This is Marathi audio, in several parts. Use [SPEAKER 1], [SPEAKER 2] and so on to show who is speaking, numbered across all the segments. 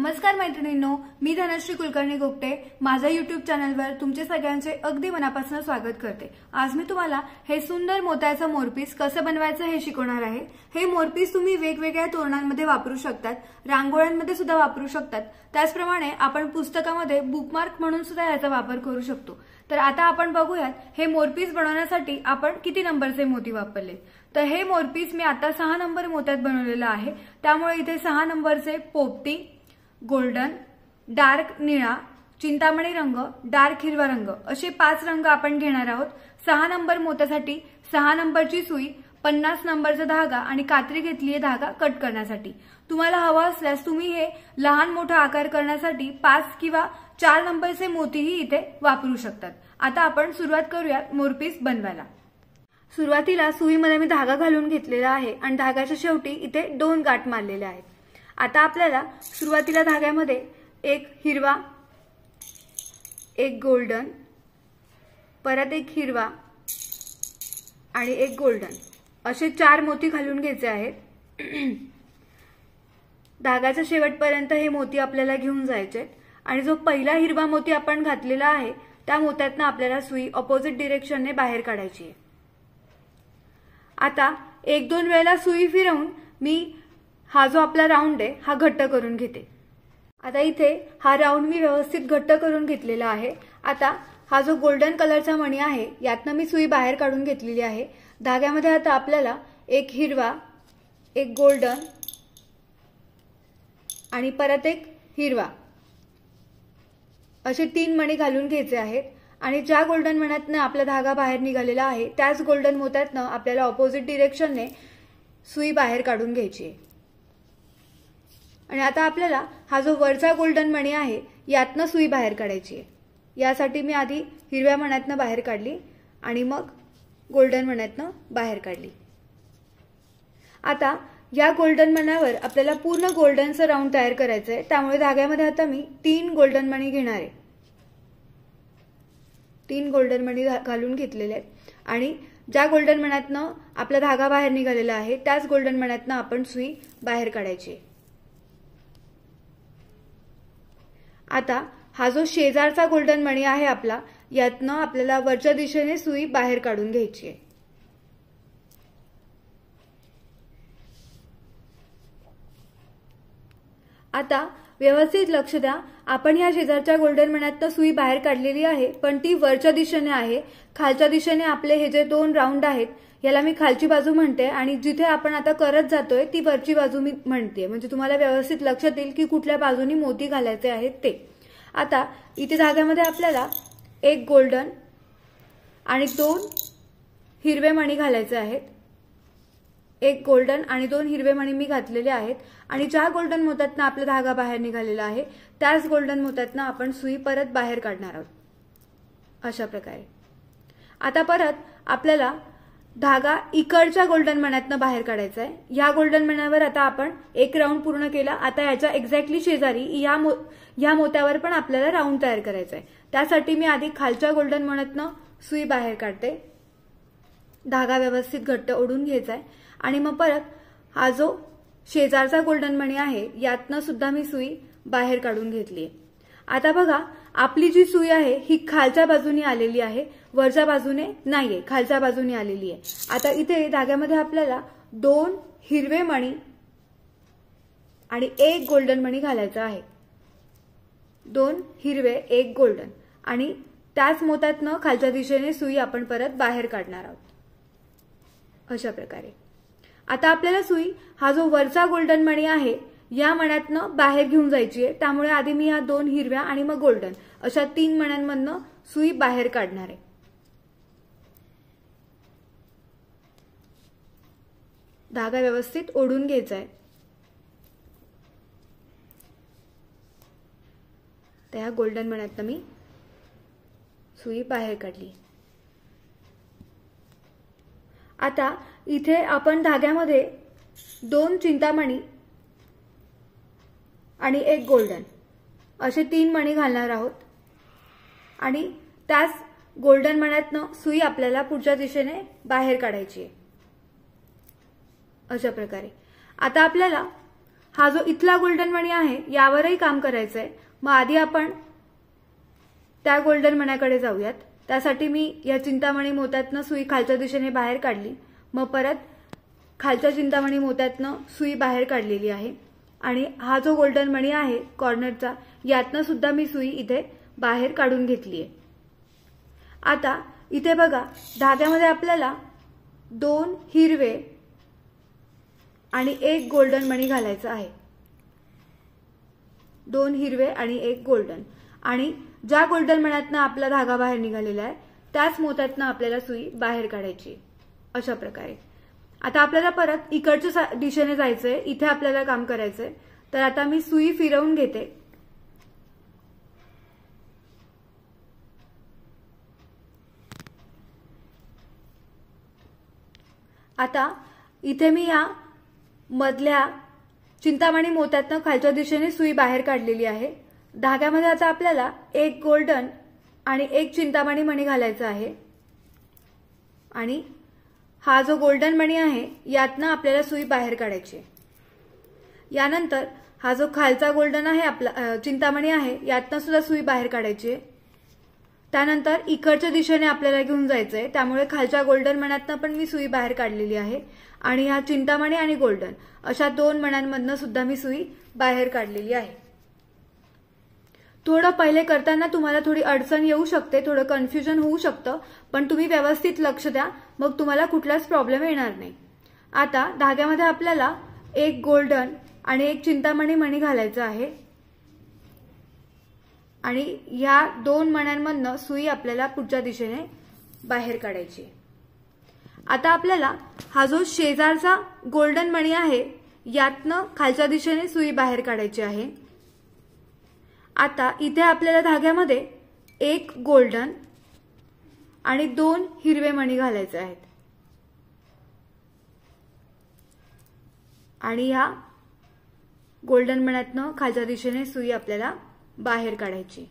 [SPEAKER 1] नमस्कार मैत्रिणींनो, मी धनश्री कुलकर्णी गोपटे माझ्या YouTube चॅनलवर तुमचे सगळ्यांचे अगदी मनापासून स्वागत करते। आज मी तुम्हाला हे सुंदर मोत्याचं मोरपीस कसं बनवायचं हे शिकवणार आहे। हे मोरपीस तुम्ही वेगवेगळ्या तोरणांमध्ये वापरू शकतात, रांगोळ्यांमध्ये सुद्धा वापरू शकतात। त्याचप्रमाणे आपण पुस्तकामध्ये बुकमार्क म्हणून सुद्धा याचा वापर करू शकतो। तर आता आपण बघूयात हे मोरपीस बनवण्यासाठी आपण किती नंबरचे मोती वापरले। तर हे मोरपीस मी आता 6 नंबर मोत्यात बनवलेलं आहे, त्यामुळे इथे 6 नंबरचे पोपटी, गोल्डन, डार्क निळा, चिंतामणी रंग, डार्क हिरवा रंग असे 5 रंग आपण घेणार आहोत। 6 नंबर मोत्यासाठी 6 नंबरची सुई, 50 नंबरचा धागा आणि कात्री घेतलीये धागा कट करण्यासाठी। तुम्हाला हवा असल्यास तुम्ही हे लहान मोठा आकार करण्यासाठी 5 किंवा 4 नंबरचे मोतीही इथे वापरू शकतात। आता आपण सुरुवात करूया मोरपीस बनवायला। सुरुवातीला सुईमध्ये मी धागा घालून घेतलेला आहे आणि धाग्याच्या शेवटी इथे 2 गाठ मारलेल्या आहेत। आता आपल्याला सुरुवातीला धाग्यामध्ये एक हिरवा, एक गोल्डन, परत एक हिरवा आणि एक गोल्डन असे 4 मोती घालून घ्यायचे आहेत। धाग्याच्या शेवटपर्यंत हे मोती आपल्याला घेऊन जायचे आणि जो पहिला हिरवा मोती आपण घातलेला आहे त्या मोत्यातनं आपल्याला सुई ऑपोजिट डायरेक्शनने बाहेर काढायची आहे। आता 1-2 वेळेला सुई फिरवून मी हा जो आपला राऊंड आहे हा घट्ट करून घेते। आता इथे हा राऊंड मी व्यवस्थित घट्ट करून घेतलेला आहे। आता हा जो गोल्डन कलरचा मणी आहे यातनं मी सुई बाहेर काढून घेतलेली आहे। धाग्यामध्ये आता आपल्याला एक हिरवा, एक गोल्डन आणि परत एक हिरवा असे 3 मणी घालून घ्यायचे आहेत आणि ज्या गोल्डन मण्यातनं आपला धागा बाहेर निघालेला आहे त्याच गोल्डन मोत्यातनं आपल्याला ऑपोजिट डायरेक्शनने सुई बाहेर काढून घ्यायची आहे। आणि आता आपल्याला हा जो वरचा गोल्डन मणी आहे यातनं सुई बाहेर काढायची आहे। यासाठी मी आधी हिरव्या मण्यातनं बाहेर काढली आणि मग गोल्डन मण्यातनं बाहेर काढली। आता या गोल्डन मण्यावर आपल्याला पूर्ण गोल्डनचं राऊंड तयार करायचं आहे, त्यामुळे धाग्यामध्ये आता मी 3 गोल्डन मणी घेणार आहे। 3 गोल्डन मणी घालून घेतलेले आहेत आणि ज्या गोल्डन मण्यातनं आपला धागा बाहेर निघालेला आहे त्याच गोल्डन मण्यातनं आपण सुई बाहेर काढायची आहे। आता हा जो शेजारचा गोल्डन मणी आहे आपला यातनं आपल्याला वरच्या दिशेने सुई बाहेर काढून घ्यायची आहे। आता व्यवस्थित लक्ष द्या, आपण या शेजारच्या गोल्डन मण्यातनं सुई बाहेर काढलेली आहे पण ती वरच्या दिशेने आहे। खालच्या दिशेने आपले हे जे 2 राऊंड आहेत याला मी खालची बाजू म्हणते आणि जिथे आपण आता करत जातोय ती वरची बाजू मी म्हणते, म्हणजे तुम्हाला व्यवस्थित लक्षात येईल की कुठल्या बाजूनी मोती घालायचे आहेत ते। आता इथे धाग्यामध्ये आपल्याला एक गोल्डन आणि 2 हिरवे मणी घालायचे आहेत। एक गोल्डन आणि 2 हिरवे मणी मी घातलेले आहेत आणि ज्या गोल्डन मोत्यातनं आपला धागा बाहेर निघालेला आहे त्याच गोल्डन मोत्यातनं आपण सुई परत बाहेर काढणार आहोत अशा प्रकारे। आता परत आपल्याला धागा इकडच्या गोल्डन मण्यातनं बाहेर काढायचा आहे। या गोल्डन मण्यावर आता आपण एक राऊंड पूर्ण केला। आता याच्या एक्झॅक्टली शेजारी या मोत्यावर पण आपल्याला राऊंड तयार करायचा आहे। त्यासाठी मी आधी खालच्या गोल्डन मण्यातनं सुई बाहेर काढते, धागा व्यवस्थित घट्ट ओढून घ्यायचा आहे आणि मग परत हा जो शेजारचा गोल्डन मणी आहे यातनं सुद्धा मी सुई बाहेर काढून घेतली आहे। आता बघा आपली जी सुई आहे ही खालच्या बाजूने आलेली आहे, वरच्या बाजूने नाहीये, खालच्या बाजूने आलेली आहे। आता इथे धाग्यामध्ये आपल्याला 2 हिरवे मणी आणि 1 गोल्डन मणी घालायचा आहे। 2 हिरवे 1 गोल्डन आणि त्याच मोत्यातनं खालच्या दिशेने सुई आपण परत बाहेर काढणार आहोत अशा प्रकारे। आता आपल्याला सुई हा जो वरचा गोल्डन मणी आहे या मण्यातनं बाहेर घेऊन जायची आहे, त्यामुळे आधी मी या 2 हिरव्या आणि मग गोल्डन अशा 3 मण्यांमधनं सुई बाहेर काढणार आहे। धागा व्यवस्थित ओढून घ्यायचा आहे। त्या गोल्डन मण्यातनं मी सुई बाहेर काढली। आता इथे आपण धाग्यामध्ये 2 चिंतामणी आणि 1 गोल्डन असे 3 मणी घालणार आहोत आणि त्याच गोल्डन मण्यातनं सुई आपल्याला पुढच्या दिशेने बाहेर काढायची आहे अशा प्रकारे। आता आपल्याला हा जो इथला गोल्डन मणी आहे यावरही काम करायचंय। मग आधी आपण त्या गोल्डन मण्याकडे जाऊयात। त्यासाठी मी या चिंतामणी मोत्यातनं सुई खालच्या दिशेने बाहेर काढली, मग परत खालच्या चिंतामणी मोत्यातनं सुई बाहेर काढलेली आहे आणि हा जो गोल्डन मणी आहे कॉर्नरचा यातनं सुद्धा मी सुई इथे बाहेर काढून घेतलीये। आता इथे बघा धाग्यामध्ये आपल्याला 2 हिरवे आणि 1 गोल्डन मणी घालायचा आहे। 2 हिरवे आणि 1 गोल्डन, आणि ज्या गोल्डन मण्यातनं आपला धागा बाहेर निघालेला आहे त्याच मोत्यातनं आपल्याला सुई बाहेर काढायची अशा प्रकारे। आता आपल्याला परत इकडच्या दिशेने जायचंय, इथे आपल्याला काम करायचंय। तर आता मी सुई फिरवून घेते। आता इथे मी या मधल्या चिंतामणी मोत्यातनं खालच्या दिशेने सुई बाहेर काढलेली आहे। धाग्यामध्ये आता आपल्याला 1 गोल्डन आणि 1 चिंतामणी मणी घालायचा आहे आणि हा जो गोल्डन मणी आहे यातनं आपल्याला सुई बाहेर काढायची। यानंतर हा जो खालचा गोल्डन आहे आपला चिंतामणी आहे यातनं सुद्धा सुई बाहेर काढायची। त्यानंतर इकडच्या दिशेने आपल्याला घेऊन जायचंय, त्यामुळे खालच्या गोल्डन मण्यातनं पण मी सुई बाहेर काढलेली आहे आणि ह्या चिंतामणी आणि गोल्डन अशा 2 मण्यांमधनं सुद्धा मी सुई बाहेर काढलेली आहे। थोडं पहिले करताना तुम्हाला थोडी अडचण येऊ शकते, थोडं कन्फ्युजन होऊ शकतं, पण तुम्ही व्यवस्थित लक्ष द्या, मग तुम्हाला कुठलाच प्रॉब्लेम येणार नाही। आता धाग्यामध्ये आपल्याला 1 गोल्डन आणि 1 चिंतामणी मणी घालायचा आहे आणि या 2 मण्यांमधनं सुई आपल्याला पुढच्या दिशेने बाहेर काढायची। आता आपल्याला हा जो शेजारचा गोल्डन मणी आहे यातनं खालच्या दिशेने सुई बाहेर काढायची आहे। आता इथे आपल्याला धाग्यामध्ये 1 गोल्डन आणि 2 हिरवे मणी घालायचे आहेत आणि या गोल्डन मण्यातनं खालच्या दिशेने सुई आपल्याला बाहेर काढायची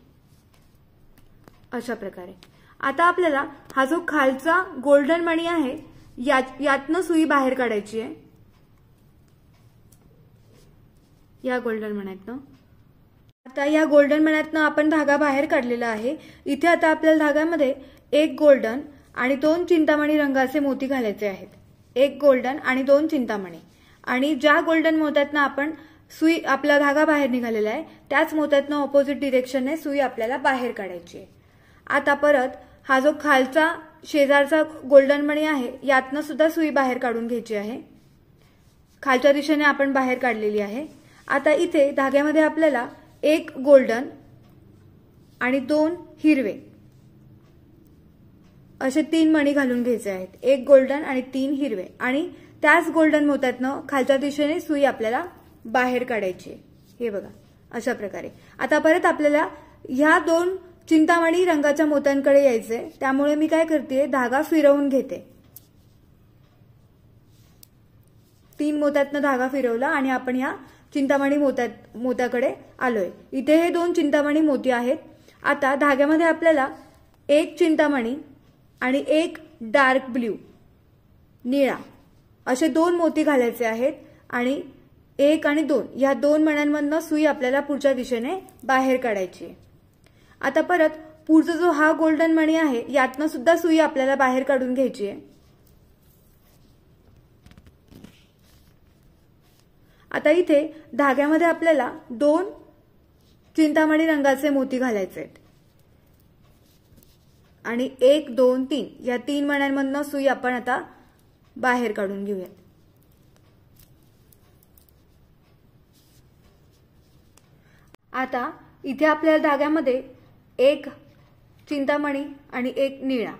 [SPEAKER 1] अशा प्रकारे। आता आपल्याला हा जो खालचा गोल्डन मणी आहे यातनं सुई बाहेर काढायची आहे, या गोल्डन मण्यातनं। आता या गोल्डन मण्यातनं आपण धागा बाहेर काढलेला आहे। इथे आता आपल्याला धाग्यामध्ये 1 गोल्डन आणि 2 चिंतामणी रंगाचे मोती घालायचे आहेत। 1 गोल्डन आणि 2 चिंतामणी, आणि ज्या गोल्डन मोत्यातनं आपण सुई आपला धागा बाहेर निघालेला आहे त्याच मोत्यातनं ऑपोजिट डिरेक्शनने सुई आपल्याला बाहेर काढायची आहे। आता परत हा जो खालचा शेजारचा गोल्डन मणी आहे यातनं सुद्धा सुई बाहेर काढून घ्यायची आहे। खालच्या दिशेने आपण बाहेर काढलेली आहे। आता इथे धाग्यामध्ये आपल्याला 1 गोल्डन आणि 2 हिरवे असे 3 मणी घालून घ्यायचे आहेत। 1 गोल्डन आणि 3 हिरवे, आणि त्याच गोल्डन मोत्यातनं खालच्या दिशेने सुई आपल्याला बाहेर काढायची। हे बघा अशा प्रकारे। आता परत आपल्याला ह्या 2 चिंतामणी रंगाच्या मोत्यांकडे यायचंय, त्यामुळे मी काय करते, धागा फिरवून घेते। 3 मोत्यातनं धागा फिरवला आणि आपण ह्या चिंतामणी मोत्याकडे आलोय। इथे हे 2 चिंतामणी मोती आहेत। आता धाग्यामध्ये आपल्याला 1 चिंतामणी आणि 1 डार्क ब्ल्यू निळा असे 2 मोती घालायचे आहेत आणि 1 आणि 2 या 2 मण्यांमधनं सुई आपल्याला पुढच्या दिशेने बाहेर काढायची। आता परत पुढचा जो हा गोल्डन मणी आहे यातनं सुद्धा सुई आपल्याला बाहेर काढून घ्यायची आहे। आता इथे धाग्यामध्ये आपल्याला 2 चिंतामणी रंगाचे मोती घालायचे आहेत आणि 1 2 3 या 3 मण्यांमधनं सुई आपण आता बाहेर काढून घेऊयात। आता इथे आपल्याला धाग्यामध्ये 1 चिंतामणी आणि 1 निळा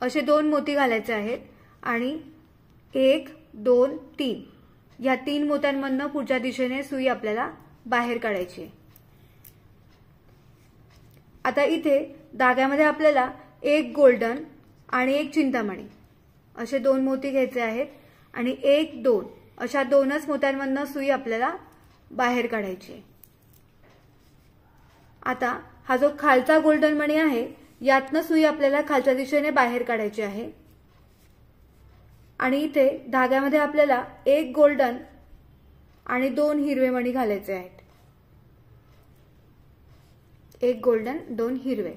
[SPEAKER 1] असे 2 मोती घालायचे आहेत आणि 1 2 3 या 3 मोत्यांमधनं पुढच्या दिशेने सुई आपल्याला बाहेर काढायची। आता इथे धाग्यामध्ये आपल्याला 1 गोल्डन आणि 1 चिंतामणी असे 2 मोती घ्यायचे आहेत आणि 1 2 अशा 2च मोत्यांमधनं सुई आपल्याला बाहेर काढायची। आता हा जो खालचा गोल्डन मणी आहे यातनं सुई आपल्याला खालच्या दिशेने बाहेर काढायची आहे आणि इथे धाग्यामध्ये आपल्याला 1 गोल्डन आणि 2 हिरवे मणी घालायचे आहेत. 1 गोल्डन 2 हिरवे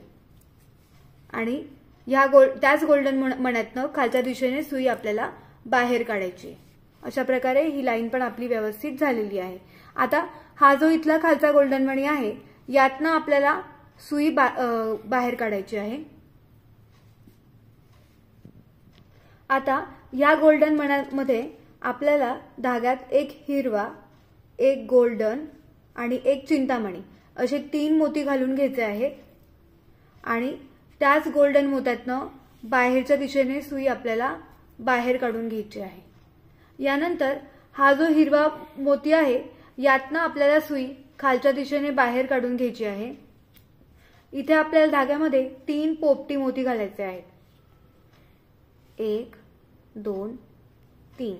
[SPEAKER 1] आणि त्याच गोल्डन मण्यातनं खालच्या दिशेने सुई आपल्याला बाहेर काढायची. अशा प्रकारे ही लाईन पण आपली व्यवस्थित झालेली आहे. आता हा जो इथला खालचा गोल्डन मणी आहे यातनं आपल्याला सुई बाहेर काढायची आहे. आता या गोल्डन मण्यामध्ये आपल्याला धाग्यात 1 हिरवा, 1 गोल्डन आणि 1 चिंतामणी असे 3 मोती घालून घ्यायचे आहेत आणि त्याच गोल्डन मोत्यातनं बाहेरच्या दिशेने सुई आपल्याला बाहेर काढून घ्यायची आहे. यानंतर हा जो हिरवा मोती आहे यातनं आपल्याला सुई खालच्या दिशेने बाहेर काढून घ्यायची आहे. इथे आपल्याला धाग्यामध्ये 3 पोपटी मोती घालायचे आहेत. 1 2 3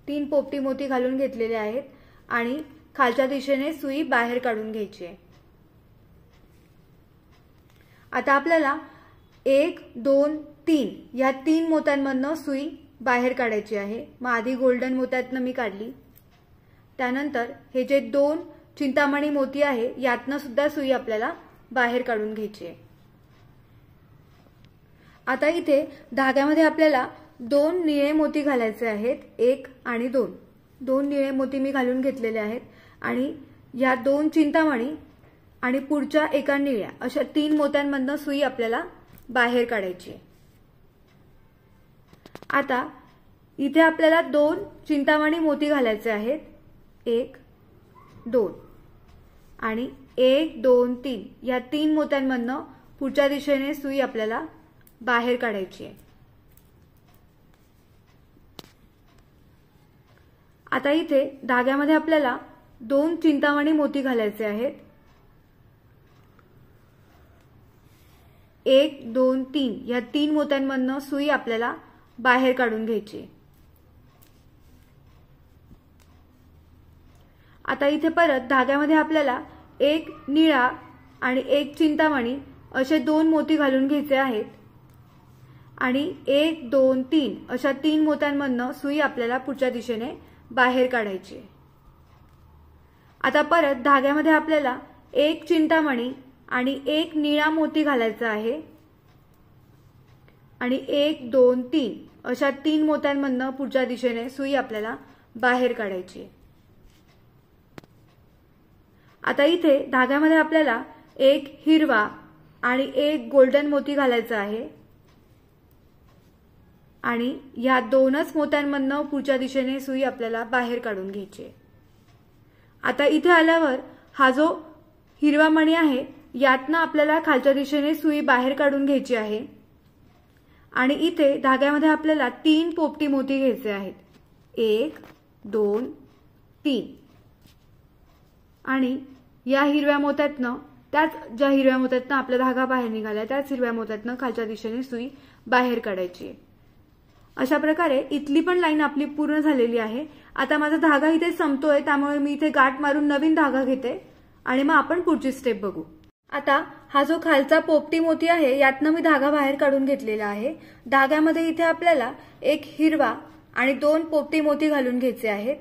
[SPEAKER 1] 3 पोपटी मोती घालून घेतलेले आहेत आणि खालच्या दिशेने सुई बाहेर काढून घ्यायची आहे. आता आपल्याला 1 2 3 या 3 मोत्यांमधनं सुई बाहेर काढायची आहे. मग आधी गोल्डन मोत्यातनं मी काढली, त्यानंतर हे जे 2 चिंतामणी मोती आहे यातनं सुद्धा सुई आपल्याला बाहेर काढून घ्यायची आहे. आता इथे धाग्यामध्ये आपल्याला 2 निळे मोती घालायचे आहेत. 1 आणि 2 2 निळे मोती मी घालून घेतलेले आहेत आणि या 2 चिंतामणी आणि पुढच्या एका निळ्या अशा 3 मोत्यांमधनं सुई आपल्याला बाहेर काढायची आहे. आता इथे आपल्याला 2 चिंतामणी मोती घालायचे आहेत. 1 2 आणि 1 2 3 या 3 मोत्यांमधनं पुढच्या दिशेने सुई आपल्याला बाहेर काढायची आहे. आता इथे धाग्यामध्ये आपल्याला 2 चिंतामणी मोती घालायचे आहेत. 1 2 3 या 3 मोत्यांमधनं सुई आपल्याला बाहेर काढून घ्यायची. आता इथे परत धाग्यामध्ये आपल्याला 1 निळा आणि 1 चिंतामणी असे 2 मोती घालून घ्यायचे आहेत आणि 1 2 3 अशा 3 मोत्यांमधनं सुई आपल्याला पुढच्या दिशेने बाहेर काढायची. आता परत धाग्यामध्ये आपल्याला 1 चिंतामणी आणि 1 निळा मोती घालायचा आहे आणि 1 2 3 अशा 3 मोत्यांमधनं पुढच्या दिशेने सुई आपल्याला बाहेर काढायची. आता इथे धाग्यामध्ये आपल्याला 1 हिरवा आणि 1 गोल्डन मोती घालायचा आहे आणि या 2च मोत्यांमधनं पुढच्या दिशेने सुई आपल्याला बाहेर काढून घ्यायची. आता इथे आल्यावर हा जो हिरवा मणी आहे यातनं आपल्याला खालच्या दिशेने सुई बाहेर काढून घ्यायची आहे आणि इथे धाग्यामध्ये आपल्याला 3 पोपटी मोती घ्यायचे आहेत. 1 2 3 आणि या हिरव्या मोत्यातनं ज्या हिरव्या मोत्यातनं आपला धागा बाहेर निघाला त्याच हिरव्या मोत्यातनं खालच्या दिशेने सुई बाहेर काढायची. अशा प्रकारे इथली पण लाईन आपली पूर्ण झालेली आहे. आता माझा धागा इथे संपतोय त्यामुळे मी इथे गाठ मारून नवीन धागा घेते आणि मग आपण पुढची स्टेप बघू. आता हा जो खालचा पोपटी मोती आहे यातनं मी धागा बाहेर काढून घेतलेला आहे. धाग्यामध्ये इथे आपल्याला 1 हिरवा आणि 2 पोपटी मोती घालून घ्यायचे आहेत.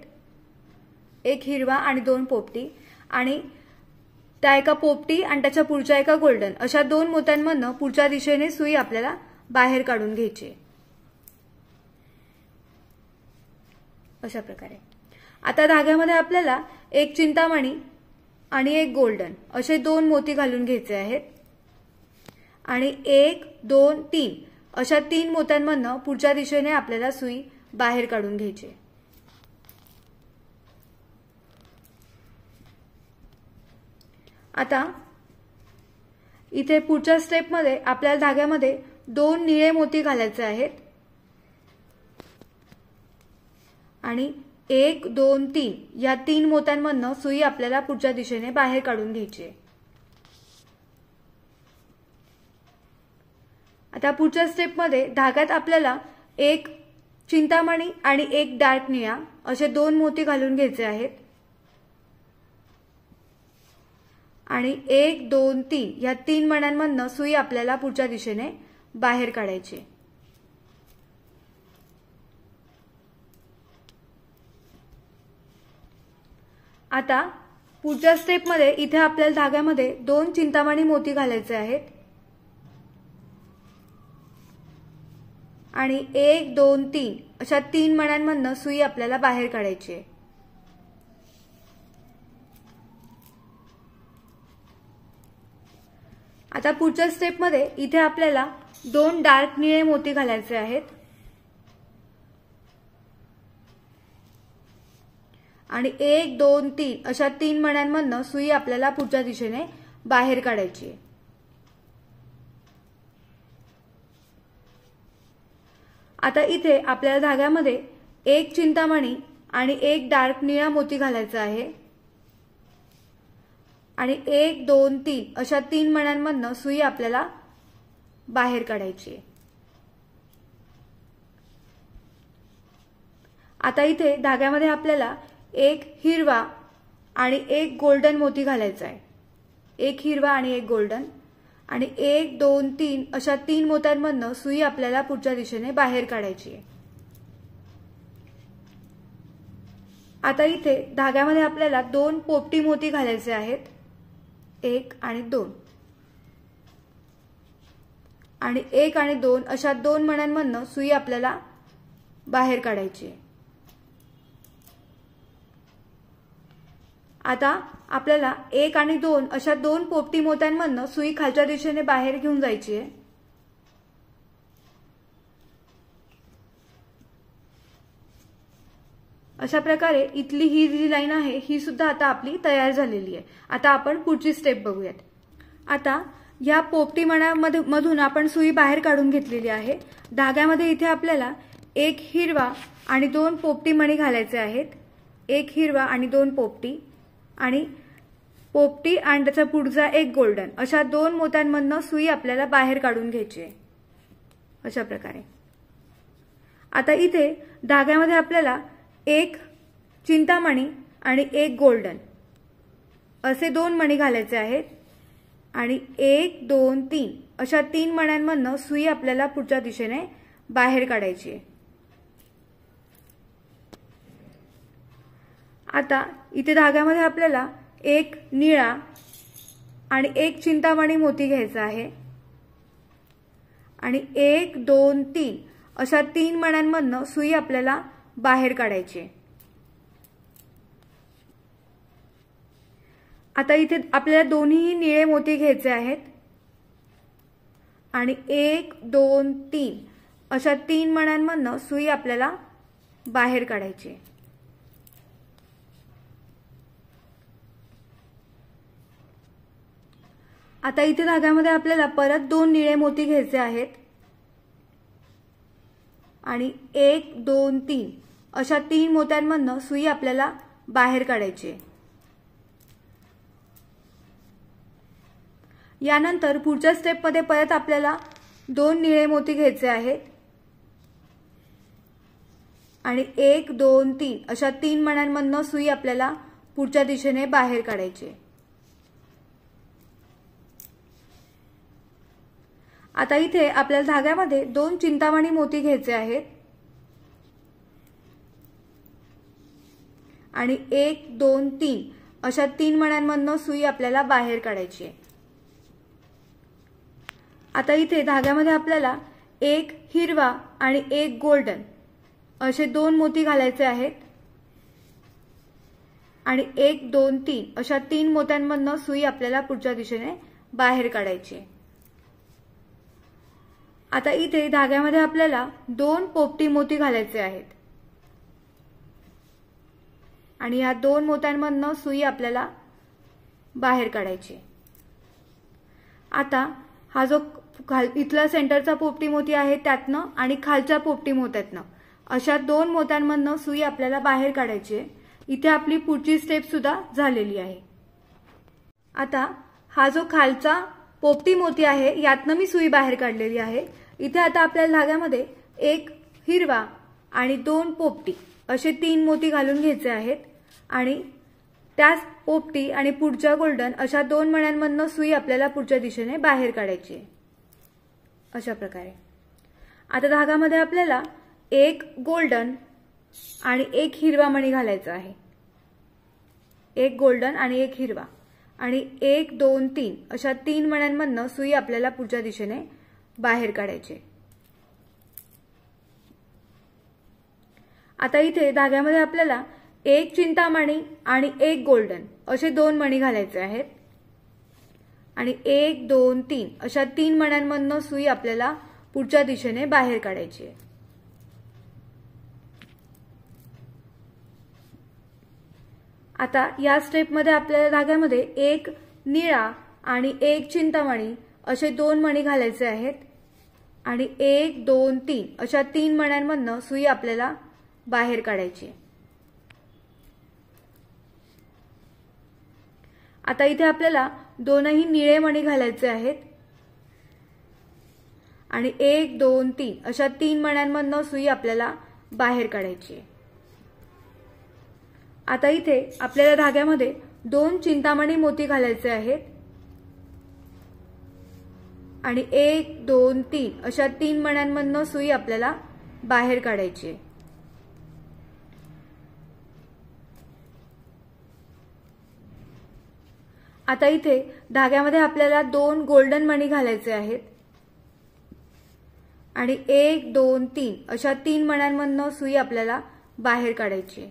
[SPEAKER 1] 1 हिरवा आणि 2 पोपटी आणि त्या एका पोपटी आणि त्याच्या पुढच्या एका गोल्डन अशा 2 मोत्यांमधनं पुढच्या दिशेने सुई आपल्याला बाहेर काढून घ्यायची. अशा प्रकारे आता धाग्यामध्ये आपल्याला 1 चिंतामणी आणि 1 गोल्डन असे 2 मोती घालून घ्यायचे आहेत आणि 1 2 3 अशा 3 मोत्यांमधनं पुढच्या दिशेने आपल्याला सुई बाहेर काढून घ्यायची. आता इथे पुढच्या स्टेपमध्ये आपल्याला धाग्यामध्ये 2 निळे मोती घालायचे आहेत आणि 1 2 3 या 3 मोत्यांमधनं सुई आपल्याला पुढच्या दिशेने बाहेर काढून घ्यायची. आता पुढच्या स्टेपमध्ये धाग्यात आपल्याला 1 चिंतामणी आणि 1 डार्क निळा असे 2 मोती घालून घ्यायचे आहेत आणि 1 2 3 या 3 मण्यांमधनं सुई आपल्याला पुढच्या दिशेने बाहेर काढायची. आता पुढच्या स्टेपमध्ये इथे आपल्याला धाग्यामध्ये 2 चिंतामणी मोती घालायचे आहेत आणि 1 2 3 अशा 3 मण्यांमधून सुई आपल्याला बाहेर काढायची आहे। आता पुढच्या स्टेपमध्ये इथे आपल्याला 2 डार्क निळे मोती घालायचे आहेत आणि 1 2 3 अशा 3 मण्यांमधून सुई आपल्याला पुढच्या दिशेने बाहेर काढायची आहे। आता इथे आपल्याला धाग्यामध्ये 1 चिंतामणी आणि 1 डार्क निळा मोती घालायचा आहे आणि 1 2 3 अशा 3 मण्यांमधून सुई आपल्याला बाहेर काढायची आहे। आता इथे धाग्यामध्ये आपल्याला 1 हिरवा आणि 1 गोल्डन मोती घालायचा आहे। 1 हिरवा आणि 1 गोल्डन आणि 1 2 3 अशा 3 मोत्यांमधून सुई आपल्याला पुढच्या दिशेने बाहेर काढायची आहे। आता इथे धाग्यामध्ये आपल्याला 2 पोपटी मोती घालायचे आहेत, 1 आणि 2 आणि 1 आणि 2 अशा 2 मण्यांमधून सुई आपल्याला बाहेर काढायची आहे। आता आपल्याला 1 आणि 2 अशा 2 पोपटी मोत्यांमधून सुई खालच्या दिशेने बाहेर घेऊन जायची आहे। अशा प्रकारे इथली ही जी लाईन आहे ही सुद्धा आता आपली तयार झालेली आहे। आता आपण पुढची स्टेप बघूयात। आता या पोपटी मण्यांमधून आपण सुई बाहेर काढून घेतलेली आहे। धाग्यामध्ये इथे आपल्याला 1 हिरवा आणि 2 पोपटी मणी घालायचे आहेत, 1 हिरवा आणि 2 पोपटी आणि पोपटी आणि त्याचा पुढचा 1 गोल्डन अशा 2 मोत्यांमधून सुई आपल्याला बाहेर काढून घ्यायची आहे। अशा प्रकारे आता इथे धाग्यामध्ये आपल्याला 1 चिंतामणी आणि 1 गोल्डन असे 2 मणी घालायचे आहेत आणि 1 2 3 अशा 3 मण्यांमधून सुई आपल्याला पुढच्या दिशेने बाहेर काढायची आहे। आता इथे धाग्यामध्ये आपल्याला 1 निळा आणि 1 चिंतामणी मोती घ्यायचा आहे आणि 1 2 3 अशा 3 मण्यांमधून सुई आपल्याला बाहेर काढायची आहे। आता इथे आपल्याला दोन्ही निळे मोती घ्यायचे आहेत आणि 1 2 3 अशा 3 मण्यांमधून सुई आपल्याला बाहेर काढायची आहे। आता इथे धाग्यामध्ये आपल्याला परत 2 निळे मोती घ्यायचे आहेत आणि 1 2 3 अशा 3 मोत्यांमधून सुई आपल्याला बाहेर काढायची आहे। यानंतर पुढच्या स्टेपमध्ये परत आपल्याला 2 निळे मोती घ्यायचे आहेत आणि 1 2 3 अशा 3 मण्यांमधून सुई आपल्याला पुढच्या दिशेने बाहेर काढायची आहे। आता इथे आपल्याला धाग्यामध्ये 2 चिंतामणी मोती घ्यायचे आहेत आणि 1 2 3 अशा 3 मण्यांमधून सुई आपल्याला बाहेर काढायची आहे। आता इथे धाग्यामध्ये आपल्याला 1 हिरवा आणि 1 गोल्डन असे 2 मोती घालायचे आहेत आणि 1 2 3 अशा 3 मोत्यांमधून सुई आपल्याला पुढच्या दिशेने बाहेर काढायची आहे। आता इथे धाग्यामध्ये आपल्याला 2 पोपटी मोती घालायचे आहेत आणि या 2 मोत्यांमधून सुई आपल्याला बाहेर काढायची। आता हा जो इथला सेंटरचा पोपटी मोती आहे त्यातनं आणि खालच्या पोपटी मोत्यातनं अशा 2 मोत्यांमधून सुई आपल्याला बाहेर काढायची आहे। इथे आपली पुढची स्टेप सुद्धा झालेली आहे। आता हा जो खालचा पोपटी मोती आहे यातनं मी सुई बाहेर काढलेली आहे। इथे आता आपल्याला धाग्यामध्ये 1 हिरवा आणि 2 पोपटी असे 3 मोती घालून घ्यायचे आहेत आणि त्याच पोपटी आणि पुढच्या गोल्डन अशा 2 मण्यांमधून सुई आपल्याला पुढच्या दिशेने बाहेर काढायची आहे। अशा प्रकारे आता धागामध्ये आपल्याला 1 गोल्डन आणि 1 हिरवा मणी घालायचा आहे एक गोल्डन आणि एक हिरवा आणि 1 2 3 अशा 3 मण्यांमधनं सुई आपल्याला पुढच्या दिशेने बाहेर काढायची। आता इथे धाग्यामध्ये आपल्याला 1 चिंतामणी आणि 1 गोल्डन असे 2 मणी घालायचे आहेत आणि 1 2 3 अशा 3 मण्यांमधनं सुई आपल्याला पुढच्या दिशेने बाहेर काढायची आहे। आता या स्टेपमध्ये आपल्याला धाग्यामध्ये 1 निळा आणि 1 चिंतामणी असे 2 मणी घालायचे आहेत आणि 1 2 3 अशा 3 मण्यांमधनं सुई आपल्याला बाहेर काढायची आहे। आता इथे आपल्याला दोनही निळे मणी घालायचे आहेत आणि 1 2 3 अशा 3 मण्यांमधनं सुई आपल्याला बाहेर काढायची आहे। आता इथे आपल्याला धाग्यामध्ये 2 चिंतामणी मोती घालायचे आहेत आणि 1 2 3 अशा 3 मण्यांमधनं सुई आपल्याला बाहेर काढायची आहे। आता इथे धाग्यामध्ये आपल्याला 2 गोल्डन मणी घालायचे आहेत आणि 1 2 3 अशा 3 मण्यांमधनं सुई आपल्याला बाहेर काढायची आहे।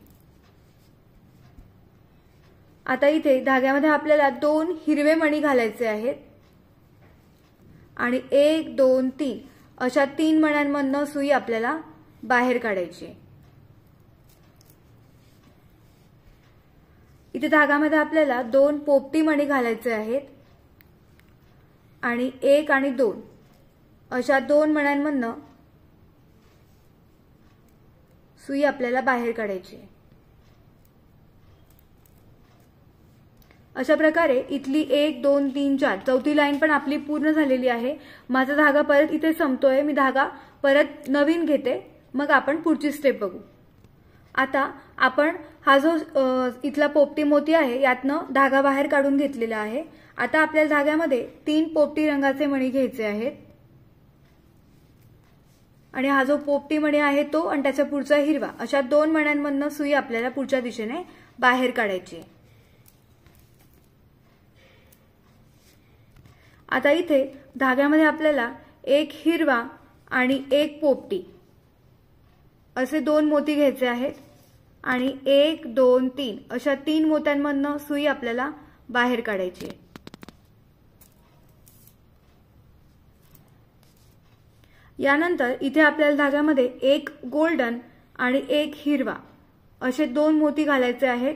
[SPEAKER 1] आता इथे धाग्यामध्ये आपल्याला 2 हिरवे मणी घालायचे आहेत आणि 1 2 3 अशा 3 मण्यांमधनं सुई आपल्याला बाहेर काढायची आहे। इथे धाग्यामध्ये आपल्याला 2 पोपटी मणी घालायचे आहेत आणि 1 आणि 2 अशा 2 मण्यांमधनं सुई आपल्याला बाहेर काढायची आहे। अशा प्रकारे इथली 1 2 3 4 चौथी लाईन पण आपली पूर्ण झालेली आहे। माझा धागा परत इथे संपतोय, मी धागा परत नवीन घेते, मग आपण पुढची स्टेप बघू। आता आपण हा जो इथला पोपटी मोती आहे यातनं धागा बाहेर काढून घेतलेला आहे। आता आपल्या धाग्यामध्ये 3 पोपटी रंगाचे मणी घ्यायचे आहेत आणि हा जो पोपटी मणी आहे तो आणि त्याच्या पुढचा हिरवा अशा 2 मण्यांमधनं सुई आपल्याला पुढच्या दिशेने बाहेर काढायची आहे। आता इथे धाग्यामध्ये आपल्याला 1 हिरवा आणि 1 पोपटी असे 2 मोती घ्यायचे आहेत आणि 1 2 3 अशा 3 मोत्यांमधनं सुई आपल्याला बाहेर काढायची आहे। यानंतर इथे आपल्याला धाग्यामध्ये 1 गोल्डन आणि 1 हिरवा असे 2 मोती घालायचे आहेत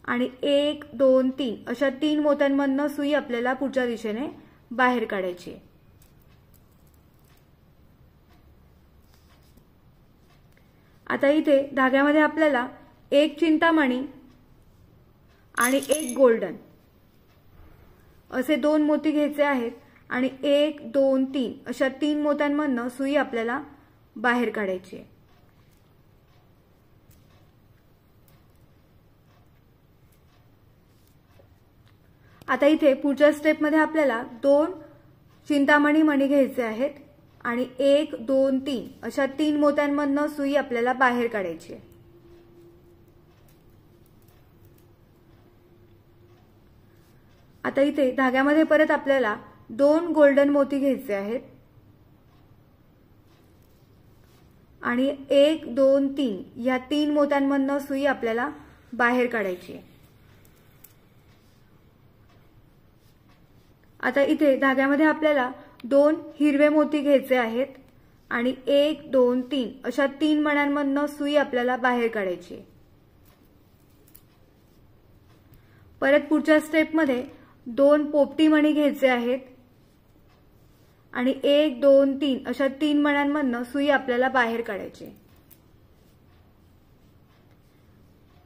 [SPEAKER 1] आणि 1 2 3 अशा 3 मोत्यांमधनं सुई आपल्याला पुढच्या दिशेने बाहेर काढायची आहे। आता इथे धाग्यामध्ये आपल्याला 1 चिंतामणी आणि 1 गोल्डन असे 2 मोती घ्यायचे आहेत आणि 1 2 3 अशा 3 मोत्यांमधनं सुई आपल्याला बाहेर काढायची आहे। आता इथे पुढच्या स्टेपमध्ये आपल्याला 2 चिंतामणी मणी घ्यायचे आहेत आणि 1 2 3 अशा 3 मोत्यांमधनं सुई आपल्याला बाहेर काढायची आहे। आता इथे धाग्यामध्ये परत आपल्याला 2 गोल्डन मोती घ्यायचे आहेत आणि 1 2 3 या 3 मोत्यांमधनं सुई आपल्याला बाहेर काढायची आहे। आता इथे धाग्यामध्ये आपल्याला 2 हिरवे मोती घ्यायचे आहेत आणि 1 2 3 अशा 3 मण्यांमधनं सुई आपल्याला बाहेर काढायची आहे। परत पुढच्या स्टेपमध्ये 2 पोपटी मणी घ्यायचे आहेत आणि 1 2 3 अशा 3 मण्यांमधनं सुई आपल्याला बाहेर काढायची आहे।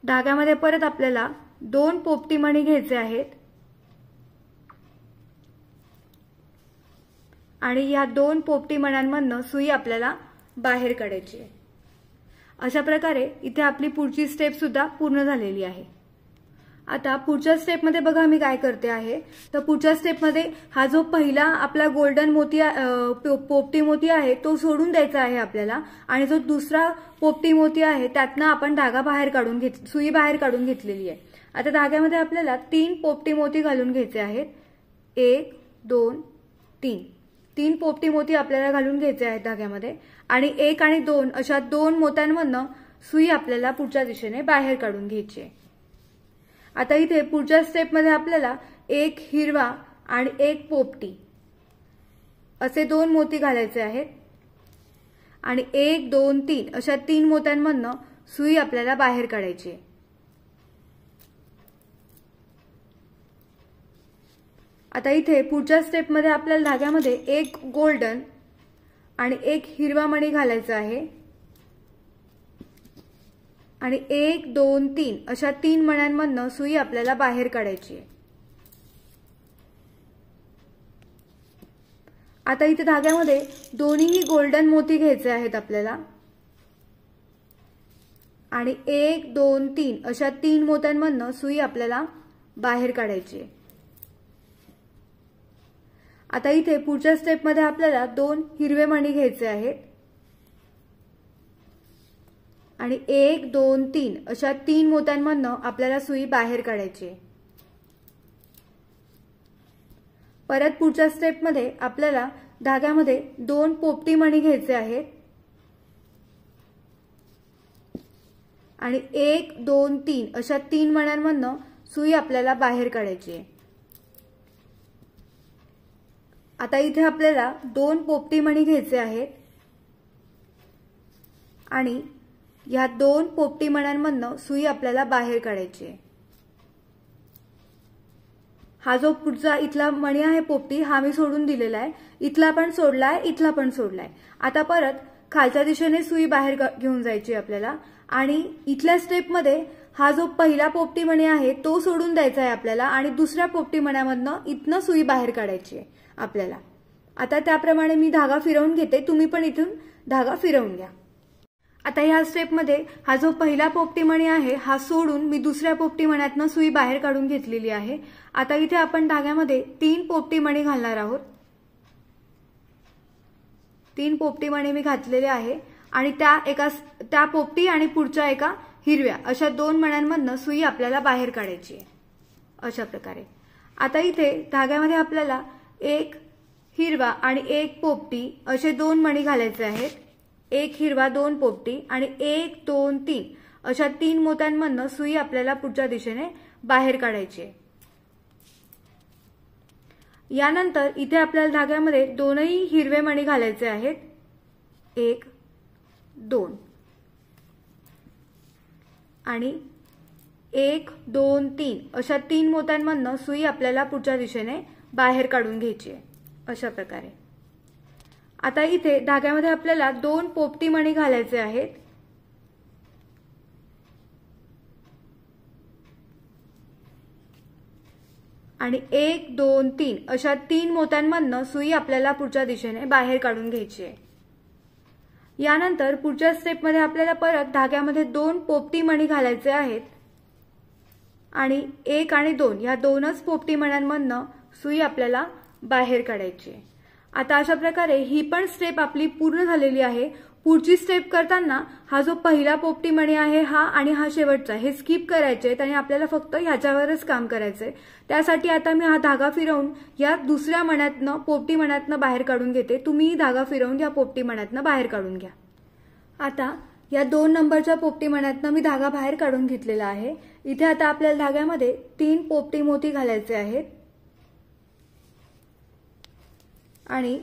[SPEAKER 1] धाग्यामध्ये परत आपल्याला 2 पोपटी मणी घ्यायचे आहेत आणि या 2 पोपटी मण्यांमधनं सुई आपल्याला बाहेर काढायची आहे। अशा प्रकारे इथे आपली पुढची स्टेप सुद्धा पूर्ण झालेली आहे। आता पुढच्या स्टेपमध्ये बघा मी काय करते आहे, तर पुढच्या स्टेपमध्ये हा जो पहिला आपला गोल्डन मोती पोपटी मोती आहे तो सोडून द्यायचा आहे आपल्याला आणि जो दुसरा पोपटी मोती आहे त्यातनं आपण धागा बाहेर काढून सुई बाहेर काढून घेतलेली आहे। आता धाग्यामध्ये आपल्याला 3 पोपटी मोती घालून घ्यायचे आहेत. 1 2 3 3 पोपटी मोती आपल्याला घालून घ्यायचे आहेत धाग्यामध्ये आणि 1 आणि 2 अशा 2 मोत्यांमधनं सुई आपल्याला पुढच्या दिशेने बाहेर काढून घ्यायची आहे. आता इथे पुढच्या स्टेपमध्ये आपल्याला 1 हिरवा आणि 1 पोपटी असे 2 मोती घालायचे आहेत आणि 1 2 3 अशा 3 मोत्यांमधनं सुई आपल्याला बाहेर काढायची आहे. आता इथे पुढच्या स्टेपमध्ये आपल्याला धाग्यामध्ये 1 गोल्डन आणि 1 हिरवा मणी घालायचा आहे आणि 1 2 3 अशा 3 मण्यांमधनं सुई आपल्याला बाहेर काढायची आहे. आता इथे धाग्यामध्ये दोन्हीही गोल्डन मोती घ्यायचे आहेत आपल्याला आणि 1 2 3 अशा 3 मोत्यांमधनं सुई आपल्याला बाहेर काढायची आहे. आता इथे पुढच्या स्टेपमध्ये आपल्याला 2 हिरवे मणी घ्यायचे आहेत आणि 1 2 3 अशा 3 मोत्यांमधनं आपल्याला सुई बाहेर काढायची आहे. परत पुढच्या स्टेपमध्ये आपल्याला धाग्यामध्ये 2 पोपटी मणी घ्यायचे आहेत आणि 1 2 3 अशा 3 मण्यांमधनं सुई आपल्याला बाहेर काढायची आहे. आता इथे आपल्याला 2 पोपटी मणी घ्यायचे आहेत आणि या 2 पोपटी मण्यांमधनं सुई आपल्याला बाहेर काढायची आहे. हा जो पुढचा इथला मणी आहे पोपटी हा मी सोडून दिलेला आहे. इथला पण सोडलाय, इथला पण सोडलाय. आता परत खालच्या दिशेने सुई बाहेर घेऊन जायची आपल्याला आणि इथल्या स्टेपमध्ये हा जो पहिला पोपटी मणी आहे तो सोडून द्यायचा आहे आपल्याला आणि दुसऱ्या पोपटी मण्यामधनं इथनं सुई बाहेर काढायची आहे आपल्याला. आता त्याप्रमाणे मी धागा फिरवून घेते, तुम्ही पण इथून धागा फिरवून घ्या. आता ह्या स्टेपमध्ये हा जो पहिला पोपटी मणी आहे हा सोडून मी दुसऱ्या पोपटी मण्यातनं सुई बाहेर काढून घेतलेली आहे. आता इथे आपण धाग्यामध्ये 3 पोपटी मणी घालणार आहोत. 3 पोपटी मणी मी घातलेले आहे आणि त्या पोपटी आणि पुढच्या एका हिरव्या अशा 2 मण्यांमधनं सुई आपल्याला बाहेर काढायची आहे अशा प्रकारे. आता इथे धाग्यामध्ये आपल्याला 1 हिरवा आणि 1 पोपटी असे 2 मणी घालायचे आहेत. 1 हिरवा 2 पोपटी आणि 1 2 3 अशा 3 मोत्यांमधनं सुई आपल्याला पुढच्या दिशेने बाहेर काढायची आहे. यानंतर इथे आपल्याला धाग्यामध्ये 2ही हिरवे मणी घालायचे आहेत. 1 2 आणि 1 2 3 अशा 3 मोत्यांमधनं सुई आपल्याला पुढच्या दिशेने बाहेर काढून घ्यायची आहे अशा प्रकारे. आता इथे धाग्यामध्ये आपल्याला 2 पोपटी मणी घालायचे आहेत आणि 1 2 3 अशा 3 मोत्यांमधनं सुई आपल्याला पुढच्या दिशेने बाहेर काढून घ्यायची आहे. यानंतर पुढच्या स्टेपमध्ये आपल्याला परत धाग्यामध्ये 2 पोपटी मणी घालायचे आहेत आणि 1 आणि 2 या 2च पोपटी मण्यांमधनं सुई आपल्याला बाहेर काढायची आहे. आता अशा प्रकारे ही पण स्टेप आपली पूर्ण झालेली आहे. पुढची स्टेप करताना हा जो पहिला पोपटी मणी आहे हा आणि हा शेवटचा हे स्किप करायचे आहेत आणि आपल्याला फक्त ह्याच्यावरच काम करायचंय. त्यासाठी आता मी हा धागा फिरवून या दुसऱ्या मण्यातनं पोपटी मण्यातनं बाहेर काढून घेते. तुम्ही धागा फिरवून या पोपटी मण्यातनं बाहेर काढून घ्या. आता या 2 नंबरच्या पोपटी मण्यातनं मी धागा बाहेर काढून घेतलेला आहे. इथे आता आपल्याला धाग्यामध्ये 3 पोपटी मोती घालायचे आहेत आणि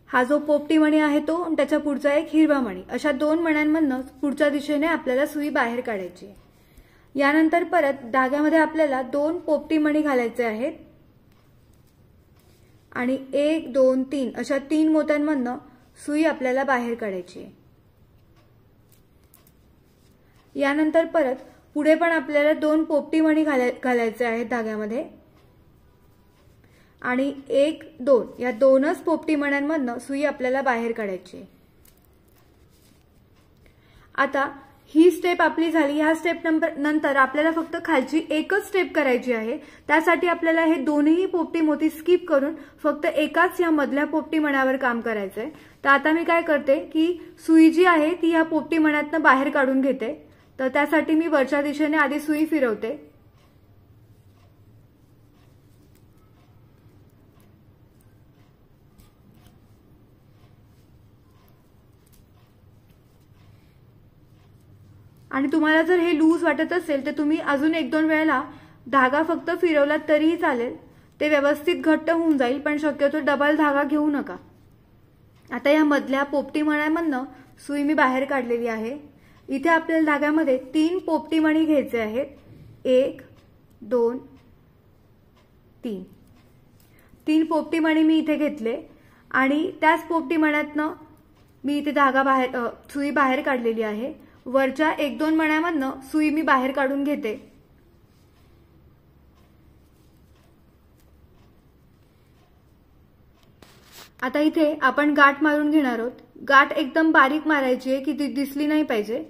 [SPEAKER 1] हा जो पोपटी मणी आहे तो त्याच्या पुढचा एक हिरवा मणी अशा 2 मण्यांमधनं पुढच्या दिशेने आपल्याला सुई बाहेर काढायची आहे. यानंतर परत धाग्यामध्ये आपल्याला 2 पोपटी मणी घालायचे आहेत आणि 1 2 3 अशा 3 मोत्यांमधनं सुई आपल्याला बाहेर काढायची आहे. यानंतर परत पुढे पण आपल्याला 2 पोपटी मणी घालायचे आहेत धाग्यामध्ये आणि 1 2 या 2च पोपटी मण्यांमधनं सुई आपल्याला बाहेर काढायची आहे. आता ही स्टेप आपली झाली. ह्या स्टेप नंतर आपल्याला फक्त खालची एकच स्टेप करायची आहे. त्यासाठी आपल्याला हे दोन्ही पोपटी मोती स्किप करून फक्त एकाच या मधल्या पोपटी मण्यावर काम करायचंय. तर आता मी काय करते की सुई जी आहे ती या पोपटी मण्यातनं बाहेर काढून घेते. तर त्यासाठी मी वरच्या दिशेने आधी सुई फिरवते आणि तुम्हाला जर हे लूज वाटत असेल तर तुम्ही अजून 1-2 वेळेला धागा फक्त फिरवलात तरीही चालेल, ते व्यवस्थित घट्ट होऊन जाईल, पण शक्यतो डबल धागा घेऊ नका। आता या मधल्या पोपटी मण्यामधनं सुई मी बाहेर काढलेली आहे। इथे आपल्याला धाग्यामध्ये 3 पोपटी मणी घ्यायचे आहेत, 1 2 3। 3 पोपटी मणी मी इथे घेतले आणि त्याच पोपटी मण्यातनं मी इथे सुई बाहेर काढलेली आहे। वरच्या 1-2 मण्यामधनं सुई मी बाहेर काढून घेते। आता इथे आपण गाठ मारून घेणार आहोत। गाठ एकदम बारीक मारायची आहे की ती दिसली नाही पाहिजे।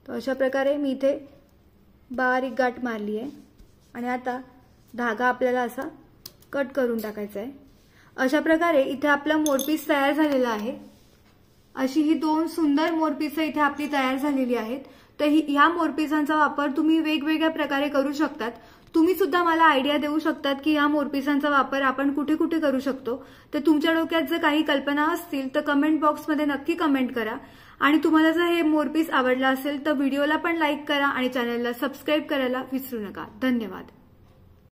[SPEAKER 1] तर अशा प्रकारे मी इथे बारीक गाठ मारली आहे आणि आता धागा आपल्याला असा कट करून टाकायचा आहे। अशा प्रकारे इथे आपला मोरपीस तयार झालेला आहे। अशी ही 2 सुंदर मोरपीस इथे आपली तयार झालेली आहेत। तर ह्या मोरपिसांचा वापर तुम्ही वेगवेगळ्या प्रकारे करू शकतात। तुम्ही सुद्धा मला आयडिया देऊ शकतात की ह्या मोरपिसांचा वापर आपण कुठे कुठे करू शकतो। तर तुमच्या डोक्यात जर काही कल्पना असतील तर कमेंट बॉक्समध्ये नक्की कमेंट करा आणि तुम्हाला जर हे मोरपीस आवडला असेल तर व्हिडिओला पण लाईक करा आणि चॅनलला सबस्क्राईब करायला विसरू नका। धन्यवाद।